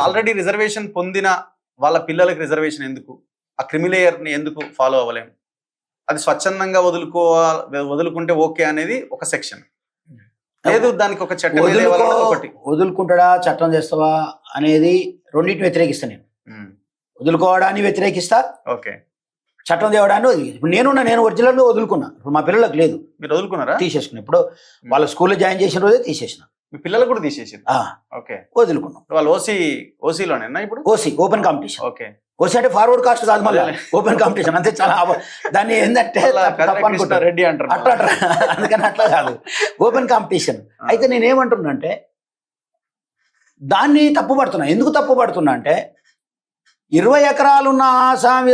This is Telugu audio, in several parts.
ఆల్రెడీ రిజర్వేషన్ పొందిన వాళ్ళ పిల్లలకి రిజర్వేషన్ ఎందుకు? ఆ క్రిమిలేయర్ ని ఎందుకు ఫాలో అవ్వలేము? అది స్వచ్ఛందంగా వదులుకుంటే ఓకే అనేది ఒక సెక్షన్. లేదు దానికి ఒక చట్టం ఒకటి వదులుకుంటాడా చట్టం చేస్తావా అనేది రెండింటిని వ్యతిరేకిస్తా నేను. వదులుకోవడాన్ని వ్యతిరేకిస్తా, ఓకే చట్టం తేవడాన్ని. ఇప్పుడు నేను ఒరిజినల్గా వదులుకున్నా. ఇప్పుడు మా పిల్లలకు లేదు. మీరు వదులుకున్నారా? తీసేసుకున్నా. ఇప్పుడు వాళ్ళ స్కూల్లో జాయిన్ చేసిన రోజే తీసేసిన. మీ పిల్లలు కూడా తీసేసి ఓకే వదులుకున్నాం. వాళ్ళు ఓసీలోనేనా ఇప్పుడు? OC open competition. Okay OC అంటే ఫార్వర్డ్ కాస్ట్ కాదు, మళ్ళీ ఓపెన్ కాంపిటీషన్ అంతే. చాలా దాన్ని ఏంటంటే రెడ్డి అంటారు అట్లా, అందుకని అట్లా కాదు, ఓపెన్ కాంపిటీషన్. అయితే నేనేమంటున్నా అంటే దాన్ని తప్పుపడుతున్నా. ఎందుకు తప్పుపడుతున్నా అంటే 20 ఎకరాలు ఉన్న ఆసామి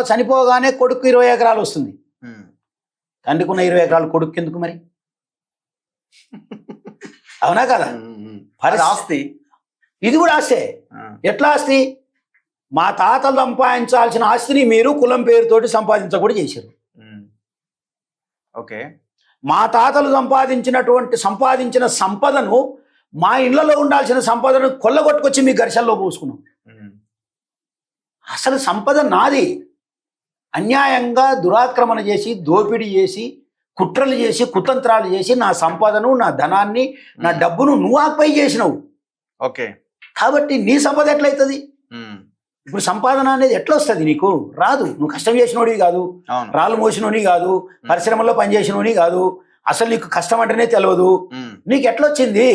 చనిపోగానే కొడుకు 20 ఎకరాలు వస్తుంది. తండ్రికి ఉన్న 20 ఎకరాలు కొడుకు ఎందుకు మరి? అవునా కదా? ఆస్తి ఇది కూడా ఆస్తే. ఎట్లా ఆస్తి? మా తాతలు సంపాదించాల్సిన ఆస్తిని మీరు కులం పేరుతోటి సంపాదించకూడదు చేశారు. ఓకే, మా తాతలు సంపాదించిన సంపదను, మా ఇళ్లలో ఉండాల్సిన సంపదను కొల్లగొట్టుకొచ్చి మీ ఘర్షణలో పోసుకున్నాం. అసలు సంపద నాది. అన్యాయంగా దురాక్రమణ చేసి, దోపిడీ చేసి, కుట్రలు చేసి, కుతంత్రాలు చేసి నా సంపదను, నా ధనాన్ని, నా డబ్బును నువ్వు ఆక్పై చేసినావు. ఓకే, కాబట్టి నీ సంపద ఎట్లయితుంది? ఇప్పుడు సంపాదన అనేది ఎట్లా వస్తుంది? నీకు రాదు. నువ్వు కష్టం చేసినోడివి కాదు, రాళ్ళు మోసినోని కాదు, పరిశ్రమలో పనిచేసినోని కాదు, అసలు నీకు కష్టం అంటేనే తెలియదు. నీకు ఎట్లొచ్చింది?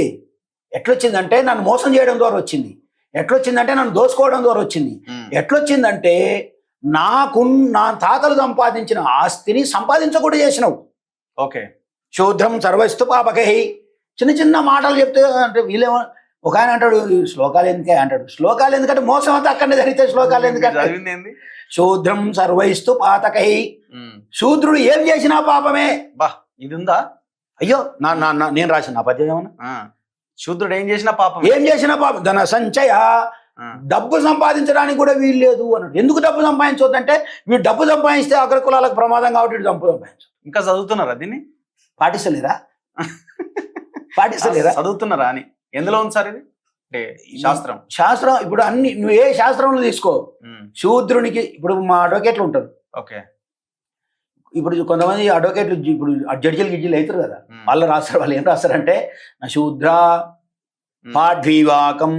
ఎట్లొచ్చిందంటే నన్ను మోసం చేయడం ద్వారా వచ్చింది. ఎట్లొచ్చిందంటే నన్ను దోసుకోవడం ద్వారా వచ్చింది. ఎట్లొచ్చిందంటే నా తాతలు సంపాదించిన ఆస్తిని సంపాదించకూడదు చేసినావు. ఓకే, శూద్రం సర్వస్తు పాపకై. చిన్న చిన్న మాటలు చెప్తే అంటే వీళ్ళేమో ఒక ఆయన అంటాడు శ్లోకాలు ఎందుకే అంటాడు. శ్లోకాలు ఎందుకంటే మోసం అంతా అక్కడనే జరిగితే శ్లోకాలు ఎందుకంటే శూద్రం సర్వైస్తు పాతకై. శూద్రుడు ఏం చేసినా పాపమే. బా, ఇది ఉందా? అయ్యో నేను రాసిన నా పద్యం ఏమన్నా? శూద్రుడు ఏం చేసినా పాపం, ఏం చేసినా పాపం. ధన సంచయ, డబ్బు సంపాదించడానికి కూడా వీలు లేదు అన్నాడు. ఎందుకు డబ్బు సంపాదించవద్దంటే వీడు డబ్బు సంపాదిస్తే అగ్రకులాలకు ప్రమాదం కాబట్టి వీడు డబ్బు సంపాదించు. ఇంకా చదువుతున్నారా దీన్ని? పాటిస్తలేరా? చదువుతున్నారా అని ఎందులో ఉంది సార్ ఇది? శాస్త్రం ఇప్పుడు అన్ని నువ్వు ఏ శాస్త్రంలో తీసుకో, శూద్రునికి ఇప్పుడు మా అడ్వకేట్లు ఉంటారు. ఓకే, ఇప్పుడు కొంతమంది అడ్వకేట్లు ఇప్పుడు జడ్జిలు అవుతారు కదా, వాళ్ళు రాస్తారు. వాళ్ళు ఏం రాస్తారంటే నా శూద్ర పాడ్వీవాకం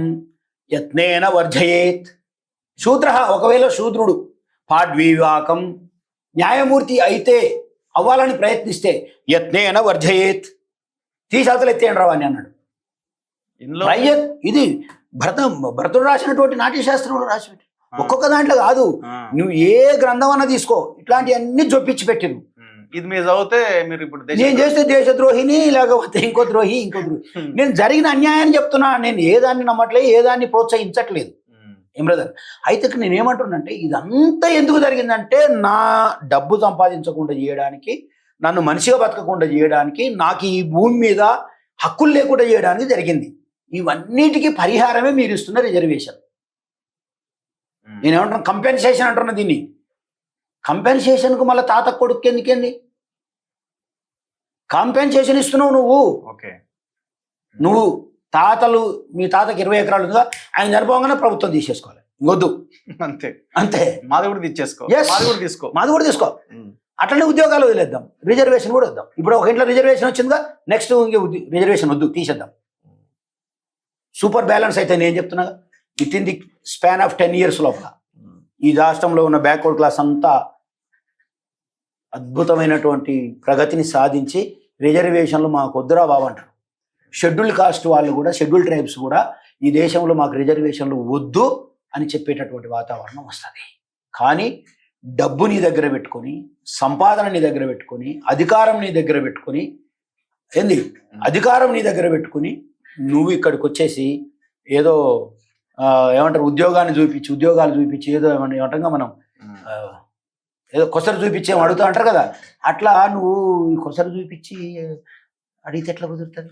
యత్నేన వర్జయేత్. శూద్ర ఒకవేళ శూద్రుడు పాడ్వీవాకం న్యాయమూర్తి అయితే అవ్వాలని ప్రయత్నిస్తే యత్నేన వర్జయేత్, తీసాతలు ఎత్తేయండి రావని అన్నాడు. ఇది భరతుడు రాసినటువంటి నాట్యశాస్త్రంలో రాసినట్టు. ఒక్కొక్క దాంట్లో కాదు, నువ్వు ఏ గ్రంథం అన్నా తీసుకో, ఇట్లాంటివన్నీ జొప్పించి పెట్టిరు. ఇది మీరు చదివితే మీరు ఇప్పుడు నేను చేస్తే దేశద్రోహిని, లేకపోతే ఇంకో ద్రోహి. నేను జరిగిన అన్యాయాన్ని చెప్తున్నా. నేను ఏ దాన్ని నమ్మట్లేదు, ఏ దాన్ని ప్రోత్సహించట్లేదు. ఏం బ్రదర్? అయితే నేనేమంటున్నానంటే ఇదంతా ఎందుకు జరిగిందంటే నా డబ్బు సంపాదించకుండా చేయడానికి, నన్ను మనిషిగా బతకకుండా చేయడానికి, నాకు ఈ భూమి మీద హక్కులు లేకుండా చేయడానికి జరిగింది. ఇవన్నిటికీ పరిహారమే మీరు ఇస్తున్న రిజర్వేషన్. నేనేమంటున్నా కంపెన్సేషన్ అంటున్నా దీన్ని. కంపెన్సేషన్కు మళ్ళీ తాత కొడుకు ఎందుకేంది? కాంపెన్సేషన్ ఇస్తున్నావు నువ్వు. నువ్వు మీ తాతకి 20 ఎకరాలు ఉందిగా, ఆయన చనిపోగానే ప్రభుత్వం తీసేసుకోవాలి. ఇంకొద్దు, అంతే. మాది కూడా తీసుకో. అట్లనే ఉద్యోగాలు వదిలేద్దాం, రిజర్వేషన్ కూడా వద్దాం. ఇప్పుడు ఒక ఇంట్లో రిజర్వేషన్ వచ్చిందిగా, నెక్స్ట్ ఇంకే రిజర్వేషన్ వద్దు, తీసేద్దాం. సూపర్ బ్యాలెన్స్ అయితే నేను చెప్తున్నా with in the span of 10 years లోపల ఈ రాష్ట్రంలో ఉన్న బ్యాక్వర్డ్ క్లాస్ అంతా అద్భుతమైనటువంటి ప్రగతిని సాధించి రిజర్వేషన్లు మాకు వద్దురా బాబు అంటారు. షెడ్యూల్డ్ కాస్ట్ వాళ్ళు కూడా, షెడ్యూల్డ్ ట్రైబ్స్ కూడా ఈ దేశంలో మాకు రిజర్వేషన్లు వద్దు అని చెప్పేటటువంటి వాతావరణం వస్తుంది. కానీ డబ్బు నీ దగ్గర పెట్టుకొని, సంపాదన నీ దగ్గర పెట్టుకొని, అధికారం నీ దగ్గర పెట్టుకొని, అధికారం నీ దగ్గర పెట్టుకుని నువ్వు ఇక్కడికి వచ్చేసి ఏదో ఏమంటారు ఉద్యోగాలు చూపించి ఏదో ఏమంటాం మనం ఏదో కొసరు చూపించి అడుగుతా అంటారు కదా, అట్లా నువ్వు కొసరు చూపించి అడిగితే ఎట్లా కుదురుతుంది?